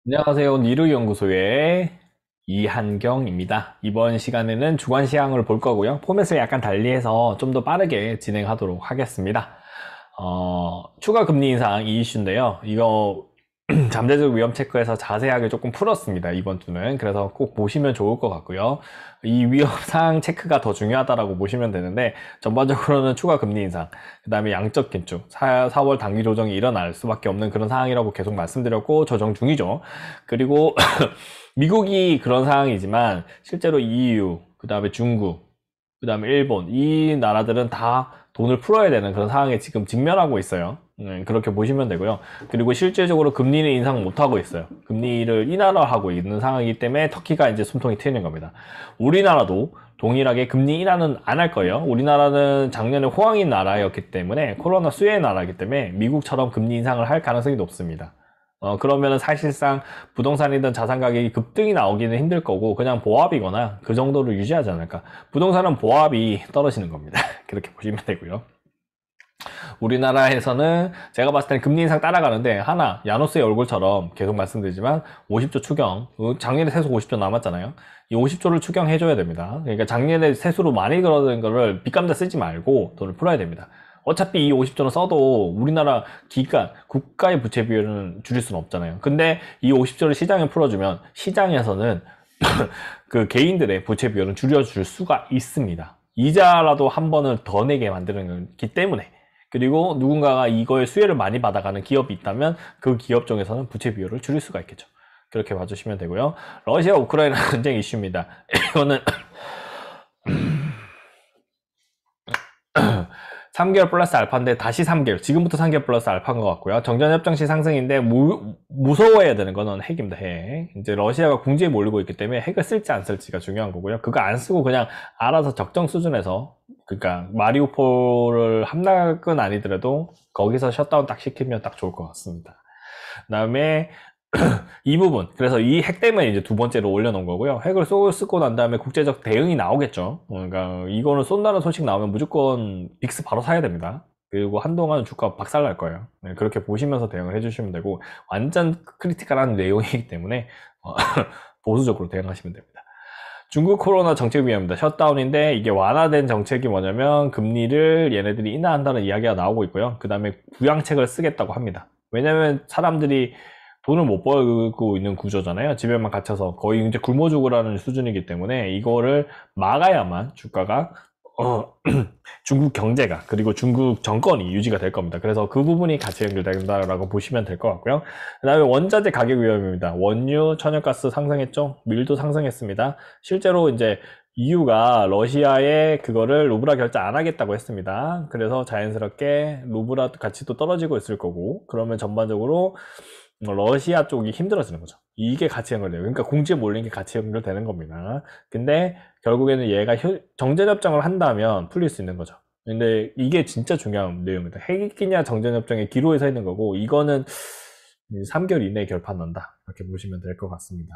안녕하세요. 니르연구소의 이한경입니다. 이번 시간에는 주관시황을 볼 거고요. 포맷을 약간 달리해서 좀 더 빠르게 진행하도록 하겠습니다. 추가 금리 인상 이 이슈인데요. 이거 잠재적 위험 체크에서 자세하게 조금 풀었습니다. 이번 주는. 그래서 꼭 보시면 좋을 것 같고요. 이 위험상 체크가 더 중요하다라고 보시면 되는데, 전반적으로는 추가 금리 인상, 그 다음에 양적 긴축, 4월 단기 조정이 일어날 수밖에 없는 그런 상황이라고 계속 말씀드렸고, 조정 중이죠. 그리고 미국이 그런 상황이지만, 실제로 EU, 그 다음에 중국, 그 다음에 일본, 이 나라들은 다 돈을 풀어야 되는 그런 상황에 지금 직면하고 있어요. 그렇게 보시면 되고요. 그리고 실질적으로 금리는 인상 못하고 있어요. 금리를 인하하고 있는 상황이기 때문에 터키가 이제 숨통이 트이는 겁니다. 우리나라도 동일하게 금리 인하는 안 할 거예요. 우리나라는 작년에 호황인 나라였기 때문에, 코로나 수혜의 나라이기 때문에 미국처럼 금리 인상을 할 가능성이 높습니다. 그러면은 사실상 부동산이든 자산 가격이 급등이 나오기는 힘들 거고, 그냥 보합이거나 그 정도를 유지하지 않을까. 부동산은 보합이 떨어지는 겁니다. 그렇게 보시면 되고요. 우리나라에서는 제가 봤을 때는 금리 인상 따라가는데, 하나, 야노스의 얼굴처럼 계속 말씀드리지만 50조 추경, 작년에 세수 50조 남았잖아요. 이 50조를 추경해줘야 됩니다. 그러니까 작년에 세수로 많이 들어든 거를 빚감자 쓰지 말고 돈을 풀어야 됩니다. 어차피 이 50조는 써도 우리나라 기관, 국가의 부채 비율은 줄일 수는 없잖아요. 근데 이 50조를 시장에 풀어주면 시장에서는 그 개인들의 부채 비율은 줄여줄 수가 있습니다. 이자라도 한 번을 더 내게 만드는 거기 때문에. 그리고 누군가가 이거에 수혜를 많이 받아가는 기업이 있다면 그 기업 중에서는 부채 비율을 줄일 수가 있겠죠. 그렇게 봐주시면 되고요. 러시아 우크라이나 전쟁 이슈입니다. 이거는 3개월 플러스 알파인데 다시 3개월, 지금부터 3개월 플러스 알파인 것 같고요. 정전협정 시 상승인데 무서워해야 되는 거는 핵입니다. 핵. 이제 러시아가 궁지에 몰리고 있기 때문에 핵을 쓸지 안 쓸지가 중요한 거고요. 그거 안 쓰고 그냥 알아서 적정 수준에서, 그러니까 마리우폴을 함락은 아니더라도 거기서 셧다운 딱 시키면 딱 좋을 것 같습니다. 그 다음에 이 부분, 그래서 이 핵 때문에 이제 두 번째로 올려놓은 거고요. 핵을 쓰고 난 다음에 국제적 대응이 나오겠죠. 그러니까 이거는 쏜다는 소식 나오면 무조건 빅스 바로 사야 됩니다. 그리고 한동안 주가 박살 날 거예요. 네, 그렇게 보시면서 대응을 해주시면 되고, 완전 크리티컬한 내용이기 때문에 보수적으로 대응하시면 됩니다. 중국 코로나 정책 위험입니다. 셧다운인데, 이게 완화된 정책이 뭐냐면 금리를 얘네들이 인하한다는 이야기가 나오고 있고요. 그 다음에 부양책을 쓰겠다고 합니다. 왜냐면 사람들이 돈을 못 벌고 있는 구조잖아요. 집에만 갇혀서 거의 이제 굶어 죽으라는 수준이기 때문에 이거를 막아야만 주가가 중국 경제가, 그리고 중국 정권이 유지가 될 겁니다. 그래서 그 부분이 같이 연결된다라고 보시면 될 것 같고요. 그 다음에 원자재 가격 위험입니다. 원유, 천연가스 상승했죠. 밀도 상승했습니다. 실제로 이제 EU가 러시아에 그거를 루브라 결제 안 하겠다고 했습니다. 그래서 자연스럽게 루브라 가치도 떨어지고 있을 거고, 그러면 전반적으로 러시아 쪽이 힘들어지는 거죠. 이게 같이 연결돼요. 그러니까 공지에 몰린 게 같이 연결되는 겁니다. 근데 결국에는 얘가 정전협정을 한다면 풀릴 수 있는 거죠. 근데 이게 진짜 중요한 내용입니다. 핵이냐 정전협정에 기로에 서 있는 거고, 이거는 3개월 이내에 결판 난다, 이렇게 보시면 될 것 같습니다.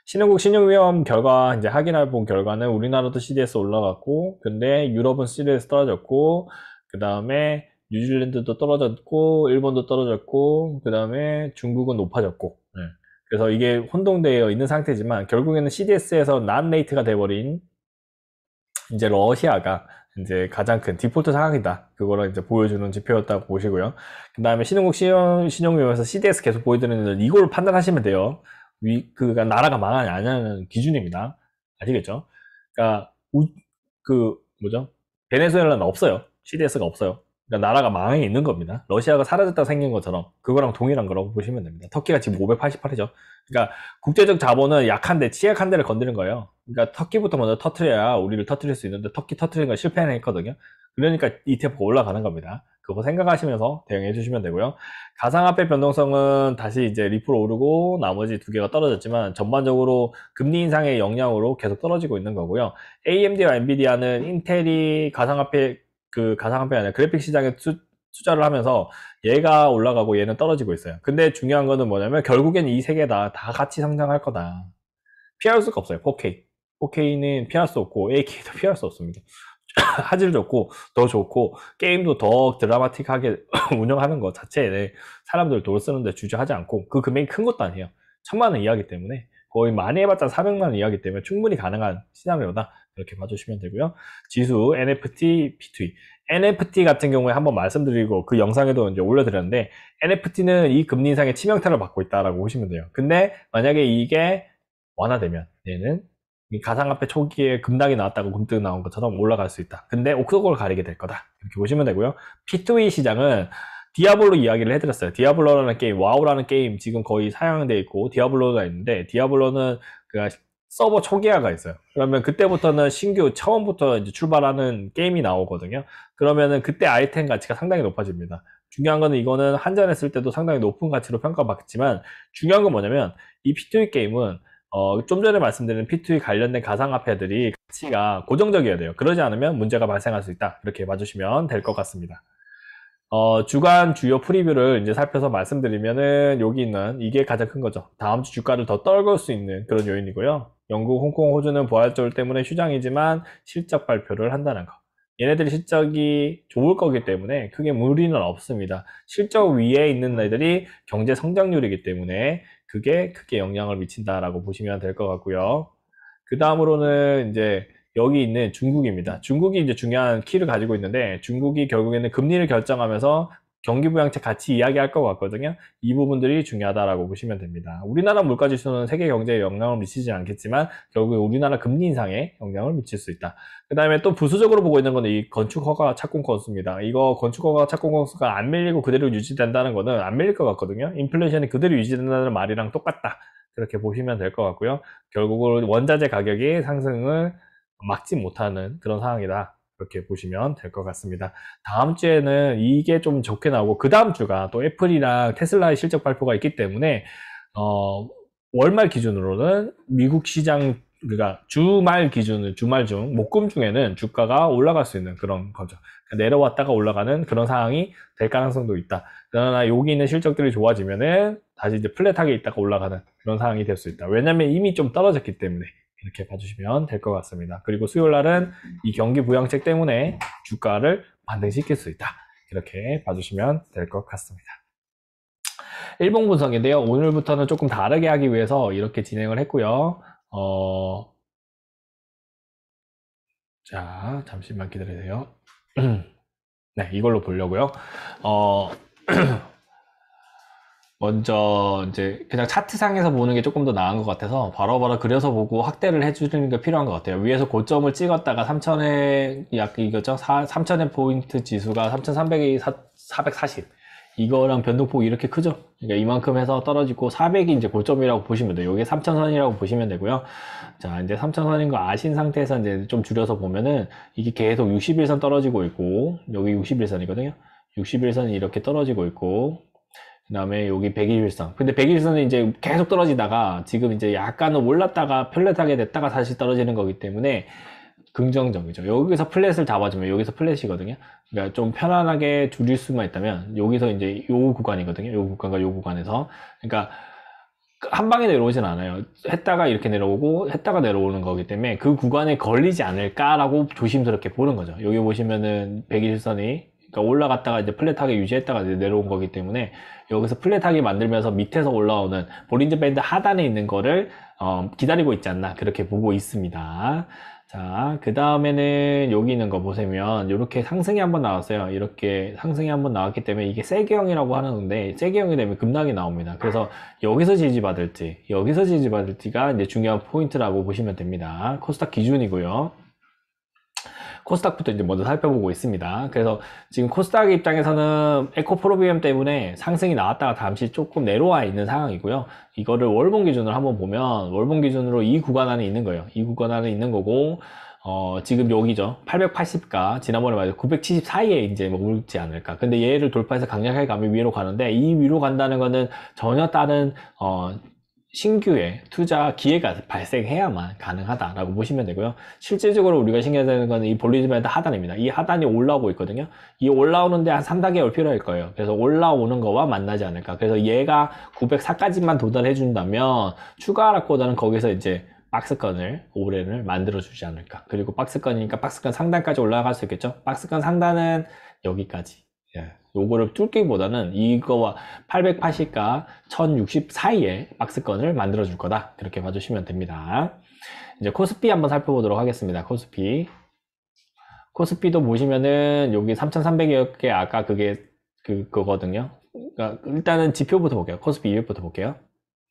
신흥국 신용위험 결과 이제 확인해 본 결과는 우리나라도 CDS 올라갔고, 근데 유럽은 CDS 떨어졌고, 그 다음에 뉴질랜드도 떨어졌고, 일본도 떨어졌고, 그 다음에 중국은 높아졌고. 네. 그래서 이게 혼동되어 있는 상태지만 결국에는 CDS에서 난 레이트가 돼버린 이제 러시아가 이제 가장 큰 디폴트 상황이다, 그거를 이제 보여주는 지표였다고 보시고요. 그 다음에 신흥국 신용위험에서 CDS 계속 보여드리는 이걸 판단하시면 돼요. 그가 나라가 망하냐 안 하냐는 기준입니다. 아시겠죠? 그러니까 그 뭐죠? 베네수엘라는 없어요. CDS가 없어요. 그러니까 나라가 망해 있는 겁니다. 러시아가 사라졌다 생긴 것처럼 그거랑 동일한 거라고 보시면 됩니다. 터키가 지금 588이죠. 그러니까 국제적 자본은 약한데 취약한 데를 건드는 거예요. 그러니까 터키부터 먼저 터트려야 우리를 터트릴 수 있는데, 터키 터트리는 거 실패했거든요. 그러니까 ETF가 올라가는 겁니다. 그거 생각하시면서 대응해 주시면 되고요. 가상화폐 변동성은 다시 이제 리플 오르고 나머지 두 개가 떨어졌지만 전반적으로 금리 인상의 영향으로 계속 떨어지고 있는 거고요. AMD와 엔비디아는 인텔이 가상화폐 아니라 그래픽 시장에 투자를 하면서 얘가 올라가고 얘는 떨어지고 있어요. 근데 중요한 거는 뭐냐면 결국엔 이 세 개 다 같이 성장할 거다. 피할 수가 없어요. 4K. 4K는 피할 수 없고, AK도 피할 수 없습니다. 화질 좋고 더 좋고 게임도 더 드라마틱하게 운영하는 것 자체에 사람들 돈 쓰는데 주저하지 않고, 그 금액이 큰 것도 아니에요. 1000만 원 이하기 때문에 거의 많이 해봤자 400만 원 이하기 때문에 충분히 가능한 시나리오다. 이렇게 봐주시면 되고요. 지수, NFT, P2E. NFT 같은 경우에 한번 말씀드리고 그 영상에도 이제 올려드렸는데 NFT는 이 금리 인상의 치명타를 받고 있다라고 보시면 돼요. 근데 만약에 이게 완화되면 얘는 이 가상화폐 초기에 급락이 나왔다고 금등 나온 것처럼 올라갈 수 있다. 근데 옥석을 가리게 될 거다. 이렇게 보시면 되고요. P2E 시장은 디아블로 이야기를 해드렸어요. 디아블로라는 게임, 와우라는 게임 지금 거의 사양되어 있고 디아블로가 있는데 디아블로는 그 서버 초기화가 있어요. 그러면 그때부터는 신규 처음부터 이제 출발하는 게임이 나오거든요. 그러면은 그때 아이템 가치가 상당히 높아집니다. 중요한 거는 이거는 한전했을 때도 상당히 높은 가치로 평가받지만 중요한 건 뭐냐면 이 P2E 게임은 좀 전에 말씀드린 P2E 관련된 가상화폐들이 가치가 고정적이어야 돼요. 그러지 않으면 문제가 발생할 수 있다. 이렇게 봐주시면 될 것 같습니다. 주간 주요 프리뷰를 이제 살펴서 말씀드리면은 여기 있는 이게 가장 큰 거죠. 다음 주 주가를 더 떨굴 수 있는 그런 요인이고요. 영국, 홍콩, 호주는 부활절 때문에 휴장이지만 실적 발표를 한다는 거. 얘네들이 실적이 좋을 거기 때문에 크게 무리는 없습니다. 실적 위에 있는 애들이 경제 성장률이기 때문에 그게 크게 영향을 미친다라고 보시면 될 것 같고요. 그 다음으로는 이제 여기 있는 중국입니다. 중국이 이제 중요한 키를 가지고 있는데 중국이 결국에는 금리를 결정하면서 경기부양책 같이 이야기할 것 같거든요. 이 부분들이 중요하다라고 보시면 됩니다. 우리나라 물가지수는 세계 경제에 영향을 미치지 않겠지만 결국에 우리나라 금리 인상에 영향을 미칠 수 있다. 그 다음에 또 부수적으로 보고 있는 거는 이 건축허가 착공 건수입니다. 이거 건축허가 착공 건수가 안 밀리고 그대로 유지된다는 거는 안 밀릴 것 같거든요. 인플레이션이 그대로 유지된다는 말이랑 똑같다. 그렇게 보시면 될 것 같고요. 결국은 원자재 가격이 상승을 막지 못하는 그런 상황이다. 그렇게 보시면 될 것 같습니다. 다음 주에는 이게 좀 좋게 나오고 그 다음 주가 또 애플이랑 테슬라의 실적 발표가 있기 때문에 월말 기준으로는 미국 시장 그러니까 주말 기준은 주말 중 목금 중에는 주가가 올라갈 수 있는 그런 거죠. 내려왔다가 올라가는 그런 상황이 될 가능성도 있다. 그러나 여기 있는 실적들이 좋아지면은 다시 이제 플랫하게 있다가 올라가는 그런 상황이 될 수 있다. 왜냐면 이미 좀 떨어졌기 때문에. 이렇게 봐주시면 될 것 같습니다. 그리고 수요일 날은 이 경기 부양책 때문에 주가를 반등시킬 수 있다. 이렇게 봐주시면 될 것 같습니다. 일봉 분석인데요. 오늘부터는 조금 다르게 하기 위해서 이렇게 진행을 했고요. 자, 잠시만 기다리세요. 네, 이걸로 보려고요. 먼저 이제 그냥 차트상에서 보는 게 조금 더 나은 것 같아서 바로바로 그려서 보고 확대를 해주는 게 필요한 것 같아요. 위에서 고점을 찍었다가 3000에 약 이거죠. 3000의 포인트 지수가 3300이 440 이거랑 변동폭이 이렇게 크죠. 그러니까 이만큼 해서 떨어지고 400이 이제 고점이라고 보시면 돼요. 이게 3000선이라고 보시면 되고요. 자, 이제 3000선인 거 아신 상태에서 이제 좀 줄여서 보면은 이게 계속 61선 떨어지고 있고 여기 61선이거든요. 61선이 이렇게 떨어지고 있고 그 다음에 여기 121선. 근데 121선은 이제 계속 떨어지다가 지금 이제 약간은 올랐다가 플랫하게 됐다가 다시 떨어지는 거기 때문에 긍정적이죠. 여기서 플랫을 잡아주면 여기서 플랫이거든요. 그러니까 좀 편안하게 줄일 수만 있다면 여기서 이제 요 구간이거든요. 요 구간과 요 구간에서. 그러니까 한 방에 내려오진 않아요. 했다가 이렇게 내려오고 했다가 내려오는 거기 때문에 그 구간에 걸리지 않을까라고 조심스럽게 보는 거죠. 여기 보시면은 121선이 그러니까 올라갔다가 이제 플랫하게 유지했다가 이제 내려온 거기 때문에 여기서 플랫하게 만들면서 밑에서 올라오는 볼린저 밴드 하단에 있는 거를 기다리고 있지 않나 그렇게 보고 있습니다. 자, 그 다음에는 여기 있는 거 보시면 이렇게 상승이 한번 나왔어요. 이렇게 상승이 한번 나왔기 때문에 이게 세계형이라고 하는 건데 세계형이 되면 급락이 나옵니다. 그래서 여기서 지지받을지 여기서 지지받을지가 이제 중요한 포인트라고 보시면 됩니다. 코스닥 기준이고요. 코스닥부터 이제 먼저 살펴보고 있습니다. 그래서 지금 코스닥 입장에서는 에코프로비엠 때문에 상승이 나왔다가 잠시 조금 내려와 있는 상황이고요. 이거를 월봉 기준으로 한번 보면 월봉 기준으로 이 구간 안에 있는 거예요. 이 구간 안에 있는 거고 지금 여기죠. 880가 지난번에 말해서 970 사이에 이제 머물지 않을까. 근데 얘를 돌파해서 강력하게 가면 위로 가는데 이 위로 간다는 거는 전혀 다른 신규의 투자 기회가 발생해야만 가능하다라고 보시면 되고요. 실질적으로 우리가 신경 써야 되는 거는 이 볼린저 밴드 하단입니다. 이 하단이 올라오고 있거든요. 이 올라오는데 한 3-4개월 필요할 거예요. 그래서 올라오는 거와 만나지 않을까. 그래서 얘가 904까지만 도달해 준다면 추가 하락보다는 거기서 이제 박스권을 올해를 만들어 주지 않을까. 그리고 박스권이니까 박스권 상단까지 올라갈 수 있겠죠. 박스권 상단은 여기까지. 예. 요거를 뚫기보다는 이거와 880과 1060 사이에 박스권을 만들어 줄 거다. 그렇게 봐주시면 됩니다. 이제 코스피 한번 살펴보도록 하겠습니다. 코스피도 보시면은 여기 3,300여 개 아까 그거거든요. 그러니까 일단은 지표부터 볼게요. 코스피 200부터 볼게요.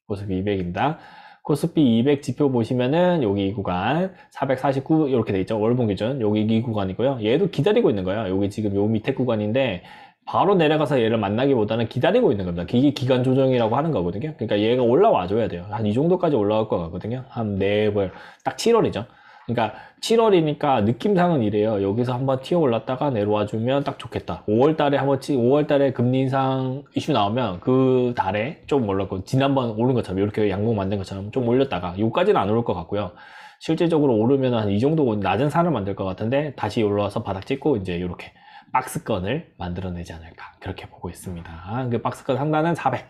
코스피 200입니다. 코스피 200 지표 보시면은 여기 이 구간 449 이렇게 돼 있죠. 월봉 기준 여기 이 구간이고요. 얘도 기다리고 있는 거예요. 여기 지금 요 밑에 구간인데 바로 내려가서 얘를 만나기보다는 기다리고 있는 겁니다. 이게 기간 조정이라고 하는 거거든요. 그러니까 얘가 올라와 줘야 돼요. 한 이 정도까지 올라올 것 같거든요. 한 4벌 딱 7월이죠. 그러니까 7월이니까 느낌상은 이래요. 여기서 한번 튀어 올랐다가 내려와 주면 딱 좋겠다. 5월 달에 5월 달에 금리 인상 이슈 나오면 그 달에 좀 올랐고, 지난번 오른 것처럼 이렇게 양봉 만든 것처럼 좀 올렸다가 요까지는 안 오를 것 같고요. 실질적으로 오르면 한 이 정도 낮은 산을 만들 것 같은데 다시 올라와서 바닥 찍고 이제 이렇게 박스권을 만들어내지 않을까, 그렇게 보고 있습니다. 그 박스권 상단은 400,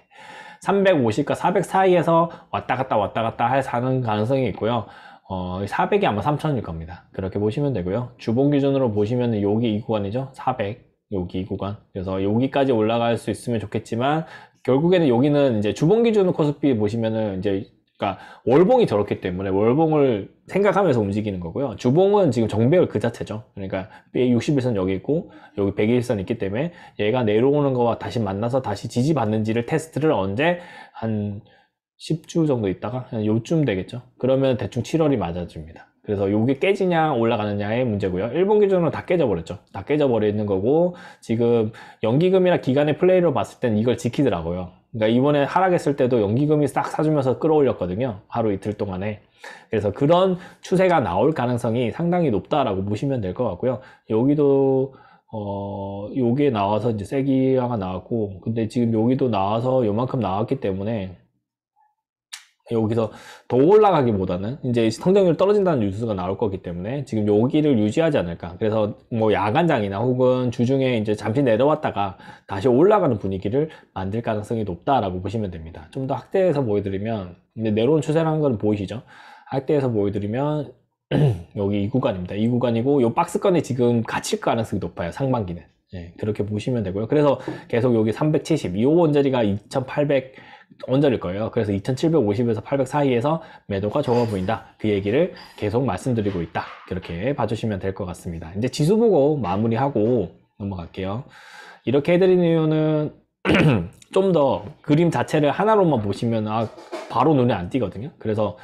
350과 400 사이에서 왔다 갔다 할 사는 가능성이 있고요. 400이 아마 3,000일 겁니다. 그렇게 보시면 되고요. 주봉 기준으로 보시면 여기 이 구간이죠. 400, 여기 이 구간. 그래서 여기까지 올라갈 수 있으면 좋겠지만, 결국에는 여기는 이제 주봉 기준으로 코스피 보시면은 이제, 그러니까 월봉이 저렇기 때문에 월봉을 생각하면서 움직이는 거고요. 주봉은 지금 정배열 그 자체죠. 그러니까 61선 여기 있고 여기 101선 있기 때문에 얘가 내려오는 거와 다시 만나서 다시 지지받는지를 테스트를 언제, 한 10주 정도 있다가 한 요쯤 되겠죠. 그러면 대충 7월이 맞아줍니다. 그래서 요게 깨지냐 올라가느냐의 문제고요. 일본 기준으로 다 깨져버렸죠. 다 깨져버리는 거고, 지금 연기금이나 기간의 플레이로 봤을 땐 이걸 지키더라고요. 그러니까 이번에 하락했을 때도 연기금이 싹 사주면서 끌어올렸거든요. 하루 이틀 동안에. 그래서 그런 추세가 나올 가능성이 상당히 높다라고 보시면 될 것 같고요. 여기도 요게 나와서 이제 세기화가 나왔고, 근데 지금 여기도 나와서 요만큼 나왔기 때문에 여기서 더 올라가기보다는 이제 성장률 떨어진다는 뉴스가 나올 거기 때문에 지금 여기를 유지하지 않을까. 그래서 뭐 야간장이나 혹은 주중에 이제 잠시 내려왔다가 다시 올라가는 분위기를 만들 가능성이 높다라고 보시면 됩니다. 좀 더 확대해서 보여드리면, 이제 내려온 추세라는 건 보이시죠? 확대해서 보여드리면 여기 이 구간입니다. 이 구간이고, 이 박스권에 지금 갇힐 가능성이 높아요. 상반기는. 예, 그렇게 보시면 되고요. 그래서 계속 여기 370, 이 원저리가 2800 원저리일 거예요. 그래서 2750에서 800 사이에서 매도가 좋아 보인다. 그 얘기를 계속 말씀드리고 있다. 그렇게 봐주시면 될 것 같습니다. 이제 지수 보고 마무리하고 넘어갈게요. 이렇게 해드리는 이유는 좀 더 그림 자체를 하나로만 보시면 바로 눈에 안 띄거든요. 그래서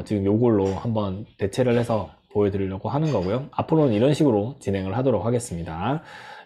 지금 요걸로 한번 대체를 해서 보여드리려고 하는 거고요. 앞으로는 이런 식으로 진행을 하도록 하겠습니다.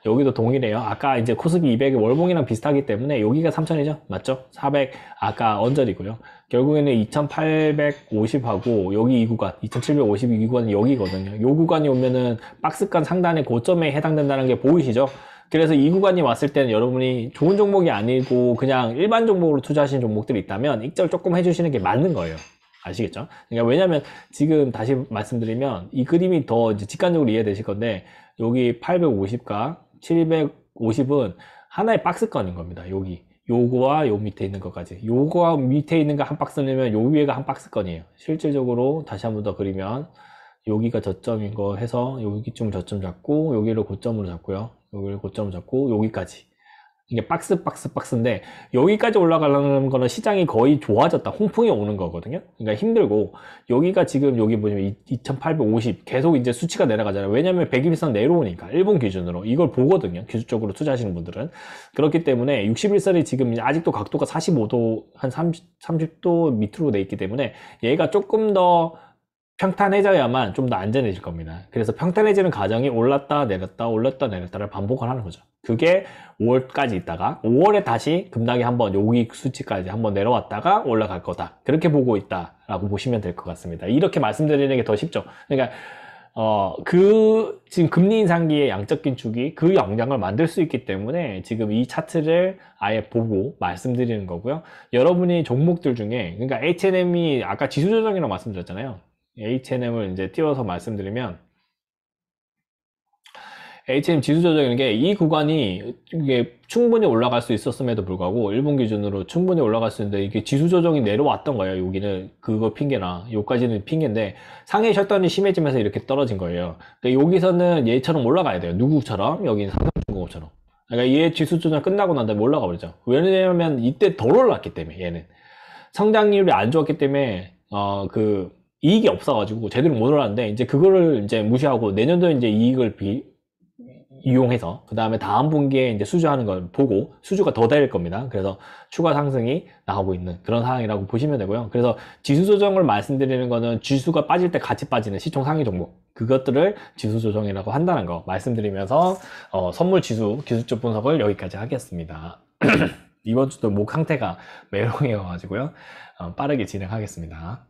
여기도 동일해요. 아까 이제 코스피 200의 월봉이랑 비슷하기 때문에 여기가 3000이죠? 맞죠? 400 아까 언저리고요. 결국에는 2850하고 여기 이 구간 2750 이 구간이 여기거든요. 이 구간이 오면은 박스권 상단의 고점에 해당된다는 게 보이시죠? 그래서 이 구간이 왔을 때는 여러분이 좋은 종목이 아니고 그냥 일반 종목으로 투자하시는 종목들이 있다면 익절 조금 해주시는 게 맞는 거예요. 아시겠죠? 그러니까 왜냐면 지금 다시 말씀드리면 이 그림이 더 이제 직관적으로 이해되실 건데, 여기 850과 750은 하나의 박스권인 겁니다. 여기 요거와 요 밑에 있는 것까지, 요거와 밑에 있는 거 한 박스면 요 위에가 한 박스권이에요. 실질적으로 다시 한번 더 그리면 여기가 저점인 거 해서 여기쯤 저점 잡고 여기를 고점으로 잡고요, 여기를 고점으로 잡고 여기까지, 이게 박스인데 여기까지 올라가려는 거는 시장이 거의 좋아졌다, 홍풍이 오는 거거든요. 그러니까 힘들고, 여기가 지금 여기 보시면 2850 계속 이제 수치가 내려가잖아요. 왜냐면 121선 내려오니까 일본 기준으로 이걸 보거든요. 기술적으로 투자하시는 분들은. 그렇기 때문에 61선이 지금 아직도 각도가 45도 한 30도 밑으로 돼 있기 때문에 얘가 조금 더 평탄해져야만 좀 더 안전해질 겁니다. 그래서 평탄해지는 과정이 올랐다 내렸다 올랐다 내렸다를 반복을 하는 거죠. 그게 5월까지 있다가 5월에 다시 급락이 한번 여기 수치까지 한번 내려왔다가 올라갈 거다, 그렇게 보고 있다라고 보시면 될 것 같습니다. 이렇게 말씀드리는 게 더 쉽죠. 그러니까 지금 금리 인상기의 양적 긴축이 그 영향을 만들 수 있기 때문에 지금 이 차트를 아예 보고 말씀드리는 거고요. 여러분이 종목들 중에, 그러니까 H&M이 아까 지수 조정이라고 말씀드렸잖아요. H&M을 이제 띄워서 말씀드리면, H&M 지수 조정이라는 게 이 구간이 이게 충분히 올라갈 수 있었음에도 불구하고 일본 기준으로 충분히 올라갈 수 있는데 이게 지수 조정이 내려왔던 거예요. 여기는 그거 핑계나 여기까지는 핑계인데 상해 셧다운이 심해지면서 이렇게 떨어진 거예요. 근데 여기서는 얘처럼 올라가야 돼요. 누구처럼? 여기는 삼성중공업처럼. 그러니까 얘 지수 조정 끝나고 난 다음에 올라가 버리죠. 왜냐면 이때 덜 올랐기 때문에 얘는 성장률이 안 좋았기 때문에 그 이익이 없어가지고 제대로 못 올랐는데 이제 그거를 이제 무시하고 내년도에 이제 이익을 이용해서 그 다음에 다음 분기에 이제 수주하는 걸 보고 수주가 더 될 겁니다. 그래서 추가 상승이 나오고 있는 그런 상황이라고 보시면 되고요. 그래서 지수 조정을 말씀드리는 거는 지수가 빠질 때 같이 빠지는 시총 상위 종목 그것들을 지수 조정이라고 한다는 거 말씀드리면서 선물 지수 기술적 분석을 여기까지 하겠습니다. 이번 주도 목 상태가 메롱이어가지고요. 빠르게 진행하겠습니다.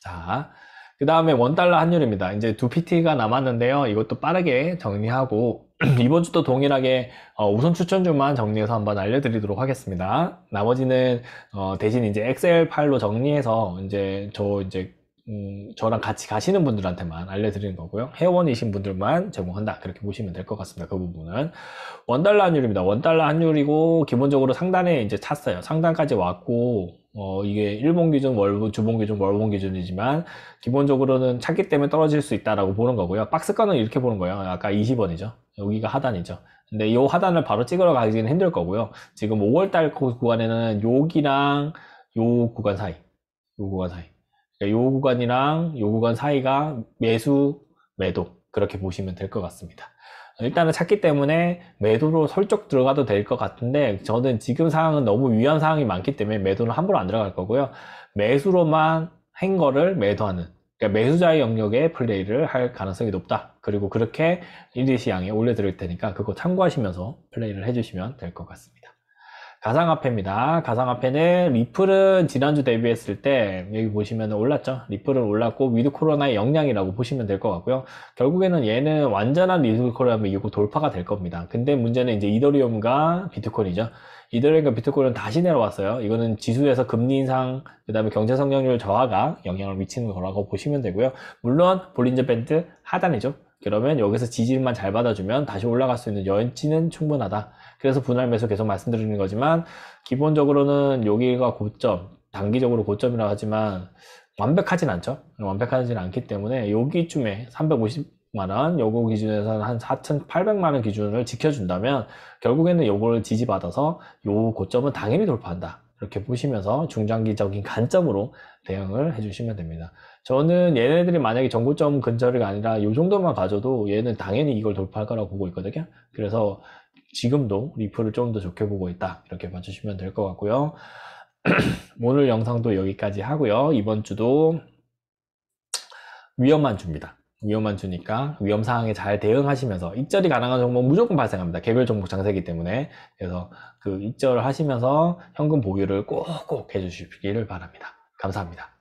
자, 그 다음에 원달러 환율입니다. 이제 두 PT가 남았는데요. 이것도 빠르게 정리하고 이번 주도 동일하게 우선 추천주만 정리해서 한번 알려드리도록 하겠습니다. 나머지는 대신 이제 엑셀 파일로 정리해서 이제 저랑 같이 가시는 분들한테만 알려드리는 거고요. 회원이신 분들만 제공한다. 그렇게 보시면 될 것 같습니다. 그 부분은. 원달러 환율입니다. 원달러 환율이고, 기본적으로 상단에 이제 찼어요. 상단까지 왔고, 이게 일본 기준, 주봉 기준, 월봉 기준이지만, 기본적으로는 찼기 때문에 떨어질 수 있다라고 보는 거고요. 박스권은 이렇게 보는 거예요. 아까 20원이죠. 여기가 하단이죠. 근데 이 하단을 바로 찍으러 가기는 힘들 거고요. 지금 5월달 구간에는 여기랑 요 구간 사이. 요 구간이랑 요 구간 사이가 매수, 매도 그렇게 보시면 될 것 같습니다. 일단은 찼기 때문에 매도로 설적 들어가도 될 것 같은데 저는 지금 상황은 너무 위험 상황이 많기 때문에 매도는 함부로 안 들어갈 거고요. 매수로만 한 거를 매도하는 그러니까 매수자의 영역에 플레이를 할 가능성이 높다. 그리고 그렇게 인디시장에 올려드릴 테니까 그거 참고하시면서 플레이를 해주시면 될 것 같습니다. 가상화폐입니다. 가상화폐는 리플은 지난주 대비했을 때 여기 보시면 올랐죠. 리플은 올랐고 위드 코로나의 영향이라고 보시면 될 것 같고요. 결국에는 얘는 완전한 위드 코로나 이후 돌파가 될 겁니다. 근데 문제는 이제 이더리움과 비트코인이죠. 이더리움과 비트코인은 다시 내려왔어요. 이거는 지수에서 금리 인상, 그 다음에 경제 성장률 저하가 영향을 미치는 거라고 보시면 되고요. 물론 볼린저 밴드 하단이죠. 그러면 여기서 지지만 잘 받아주면 다시 올라갈 수 있는 여지는 충분하다. 그래서 분할 매수 계속 말씀드리는 거지만 기본적으로는 여기가 고점, 단기적으로 고점이라 하지만 완벽하진 않죠. 완벽하진 않기 때문에 여기쯤에 350만원 요거 기준에서 한 4,800만원 기준을 지켜준다면 결국에는 요거를 지지받아서 요 고점은 당연히 돌파한다. 이렇게 보시면서 중장기적인 관점으로 대응을 해주시면 됩니다. 저는 얘네들이 만약에 전고점 근처가 아니라 요 정도만 가져도 얘는 당연히 이걸 돌파할 거라고 보고 있거든요. 그래서 지금도 리플을 좀 더 좋게 보고 있다. 이렇게 봐주시면 될 것 같고요. 오늘 영상도 여기까지 하고요. 이번 주도 위험한 주입니다. 위험한 주니까 위험 상황에 잘 대응하시면서 익절이 가능한 종목 무조건 발생합니다. 개별 종목 장세기 때문에. 그래서 그 익절을 하시면서 현금 보유를 꼭꼭 해주시기를 바랍니다. 감사합니다.